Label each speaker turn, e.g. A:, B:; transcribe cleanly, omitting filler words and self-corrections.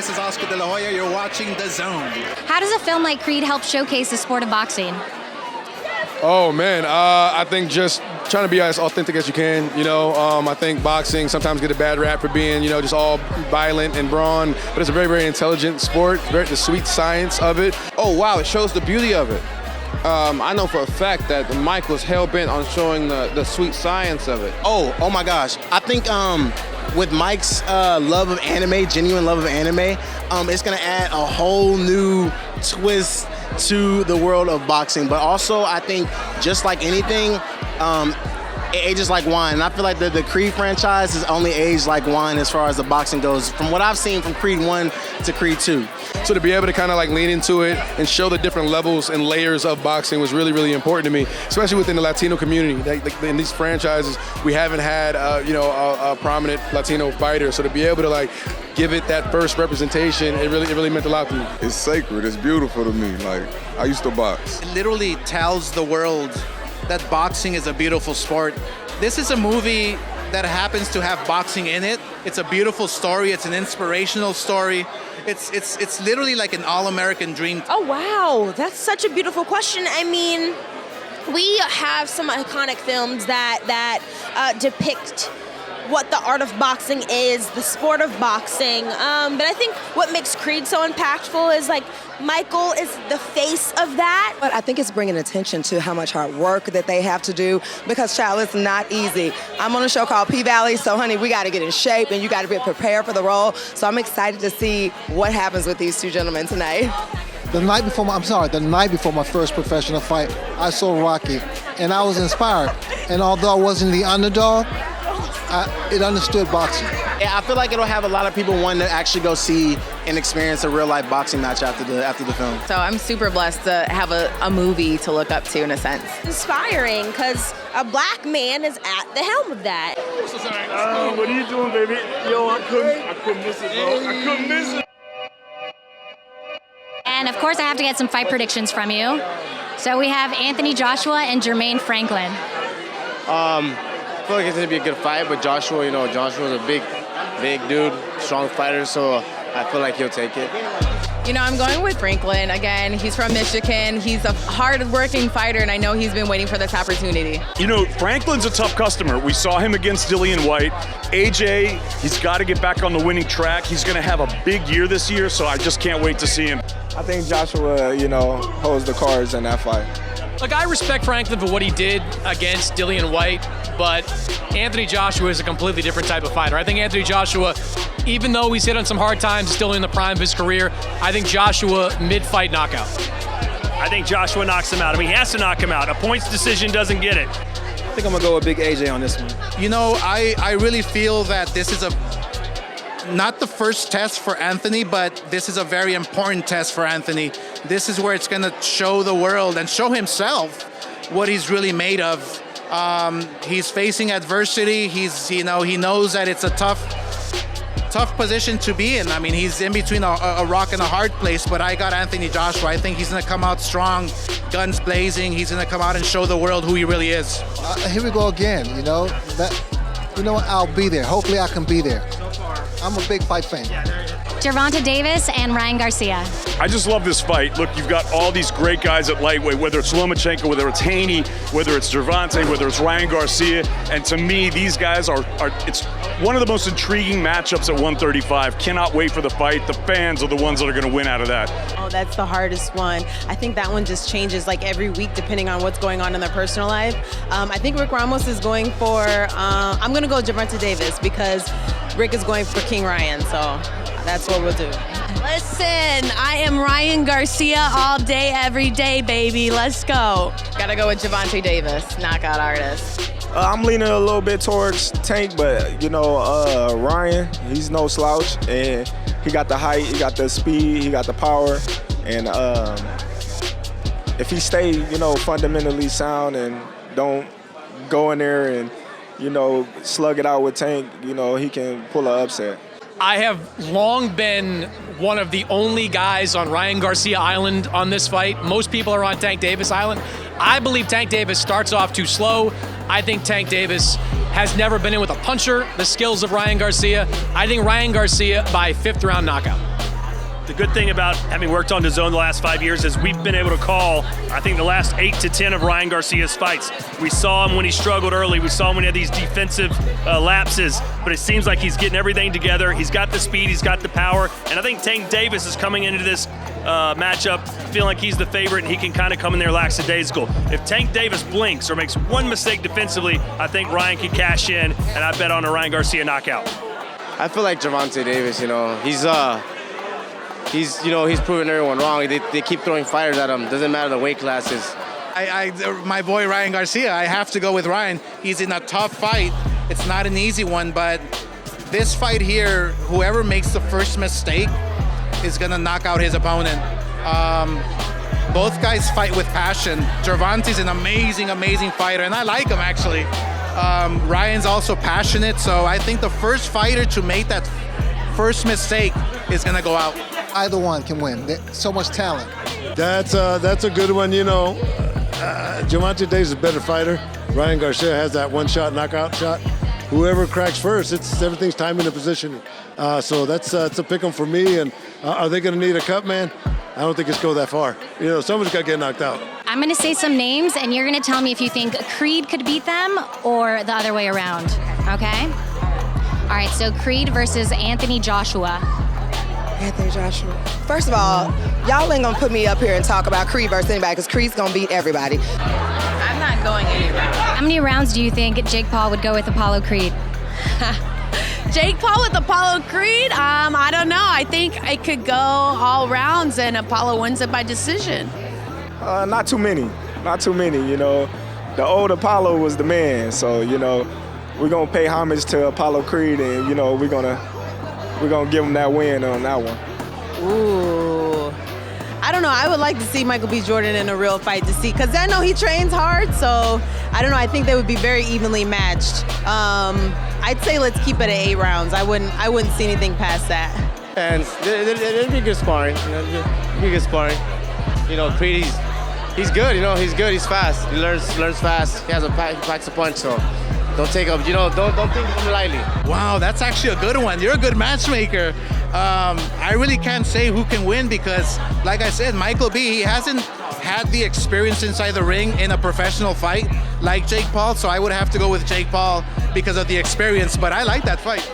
A: This is Oscar De La Hoya. You're watching DAZN.
B: How does a film like Creed help showcase the sport of boxing?
C: Oh, man, I think just trying to be as authentic as you can, I think boxing sometimes get a bad rap for being, just all violent and brawn, but it's a very, very intelligent sport, the sweet science of it.
D: Oh, wow, it shows the beauty of it. I know for a fact that Mike was hell-bent on showing the sweet science of it.
E: Oh my gosh. I think with Mike's love of anime, genuine love of anime, it's going to add a whole new twist to the world of boxing. But also, I think just like anything, it ages like wine. And I feel like the Creed franchise is only aged like wine as far as the boxing goes, from what I've seen from Creed 1 to Creed 2.
C: So to be able to kind of like lean into it and show the different levels and layers of boxing was really, really important to me, especially within the Latino community. In these franchises, we haven't had, a prominent Latino fighter. So to be able to like give it that first representation, it really meant a lot to me.
F: It's sacred. It's beautiful to me. Like, I used to box.
A: It literally tells the world that boxing is a beautiful sport. This is a movie that happens to have boxing in it. It's a beautiful story. It's an inspirational story. It's literally like an all-American dream.
G: Oh, wow. That's such a beautiful question. I mean, we have some iconic films that depict what the art of boxing is, the sport of boxing. But I think what makes Creed so impactful is like Michael is the face of that.
H: But I think it's bringing attention to how much hard work that they have to do, because, child, it's not easy. I'm on a show called P-Valley, so, honey, we got to get in shape and you got to be prepared for the role. So I'm excited to see what happens with these two gentlemen tonight.
I: The night before my first professional fight, I saw Rocky, and I was inspired. And although I wasn't the underdog, it understood boxing.
E: Yeah, I feel like it'll have a lot of people wanting to actually go see and experience a real-life boxing match after the film.
J: So I'm super blessed to have a movie to look up to, in a sense.
G: Inspiring, because a black man is at the helm of that.
K: What are you doing, baby? Yo, I couldn't miss it, bro. I couldn't miss it.
B: And of course, I have to get some fight predictions from you. So we have Anthony Joshua and Jermaine Franklin.
D: I feel like it's going to be a good fight, but Joshua's a big dude, strong fighter, so I feel like he'll take it.
J: I'm going with Franklin. Again, he's from Michigan. He's a hard-working fighter, and I know he's been waiting for this opportunity.
K: Franklin's a tough customer. We saw him against Dillian White. AJ, he's got to get back on the winning track. He's going to have a big year this year, so I just can't wait to see him.
L: I think Joshua, holds the cards in that fight.
M: Look, I respect Franklin for what he did against Dillian White, but Anthony Joshua is a completely different type of fighter. I think Anthony Joshua, even though he's hit on some hard times, still in the prime of his career, I think Joshua mid-fight knockout.
K: I think Joshua knocks him out. I mean, he has to knock him out. A points decision doesn't get it.
L: I think I'm going to go with Big AJ on this one.
A: I really feel that this is not the first test for Anthony, but this is a very important test for Anthony. This is where it's going to show the world and show himself what he's really made of. He's facing adversity. He knows that it's a tough position to be in. I mean, he's in between a rock and a hard place, but I got Anthony Joshua. I think he's going to come out strong, guns blazing. He's going to come out and show the world who he really is.
I: Here we go again, I'll be there. Hopefully I can be there. I'm a big fight fan.
B: Gervonta Davis and Ryan Garcia.
K: I just love this fight. Look, you've got all these great guys at lightweight, whether it's Lomachenko, whether it's Haney, whether it's Gervonta, whether it's Ryan Garcia. And to me, these guys it's one of the most intriguing matchups at 135. Cannot wait for the fight. The fans are the ones that are going to win out of that.
N: Oh, that's the hardest one. I think that one just changes like every week depending on what's going on in their personal life. I think Rick Ramos is going for, I'm going to go Gervonta Davis because Rick is going for King Ryan, so that's what we'll do.
O: Listen, I am Ryan Garcia all day, every day, baby. Let's go.
J: Gotta go with Gervonta Davis, knockout artist.
L: I'm leaning a little bit towards Tank, but, Ryan, he's no slouch, and he got the height, he got the speed, he got the power, and if he stay, fundamentally sound and don't go in there and slug it out with Tank, he can pull an upset.
M: I have long been one of the only guys on Ryan Garcia Island on this fight. Most people are on Tank Davis Island. I believe Tank Davis starts off too slow. I think Tank Davis has never been in with a puncher, the skills of Ryan Garcia. I think Ryan Garcia by 5th round knockout.
P: The good thing about having worked on DAZN the last 5 years is we've been able to call, I think, the last 8 to 10 of Ryan Garcia's fights. We saw him when he struggled early. We saw him when he had these defensive lapses, but it seems like he's getting everything together. He's got the speed, he's got the power, and I think Tank Davis is coming into this matchup feeling like he's the favorite and he can kind of come in there lackadaisical. If Tank Davis blinks or makes one mistake defensively, I think Ryan can cash in, and I bet on a Ryan Garcia knockout.
D: I feel like Gervonta Davis, he's proven everyone wrong. They keep throwing fighters at him. Doesn't matter the weight classes.
A: My boy Ryan Garcia, I have to go with Ryan. He's in a tough fight. It's not an easy one, but this fight here, whoever makes the first mistake is gonna knock out his opponent. Both guys fight with passion. Gervonta's an amazing fighter, and I like him actually. Ryan's also passionate, so I think the first fighter to make that first mistake is gonna go out.
I: Either one can win. So much talent.
Q: That's a good one, Gervonta Davis is a better fighter. Ryan Garcia has that one-shot knockout shot. Whoever cracks first, everything's timing and positioning. So that's a pick 'em for me. And are they going to need a cut, man? I don't think it's go that far. Someone's got to get knocked out.
B: I'm going to say some names, and you're going to tell me if you think Creed could beat them or the other way around, okay? All right, so Creed versus Anthony Joshua.
H: Anthony Joshua. First of all, y'all ain't gonna put me up here and talk about Creed versus anybody because Creed's gonna beat everybody.
J: I'm not going any round.
B: How many rounds do you think Jake Paul would go with Apollo Creed?
O: Jake Paul with Apollo Creed? I don't know. I think it could go all rounds and Apollo wins it by decision.
L: Not too many. The old Apollo was the man, so, we're going to pay homage to Apollo Creed and, we're going to give him that win on that one.
N: Ooh. I don't know. I would like to see Michael B. Jordan in a real fight to see, because I know he trains hard, so I don't know. I think they would be very evenly matched. I'd say let's keep it at 8 rounds. I wouldn't see anything past that.
D: And it'd be good sparring. Creed, he's good. He's good. He's fast. He learns fast. He packs a punch. So don't take him. Don't think of him lightly.
A: Wow, that's actually a good one. You're a good matchmaker. I really can't say who can win because, like I said, Michael B. He hasn't had the experience inside the ring in a professional fight like Jake Paul. So I would have to go with Jake Paul because of the experience. But I like that fight.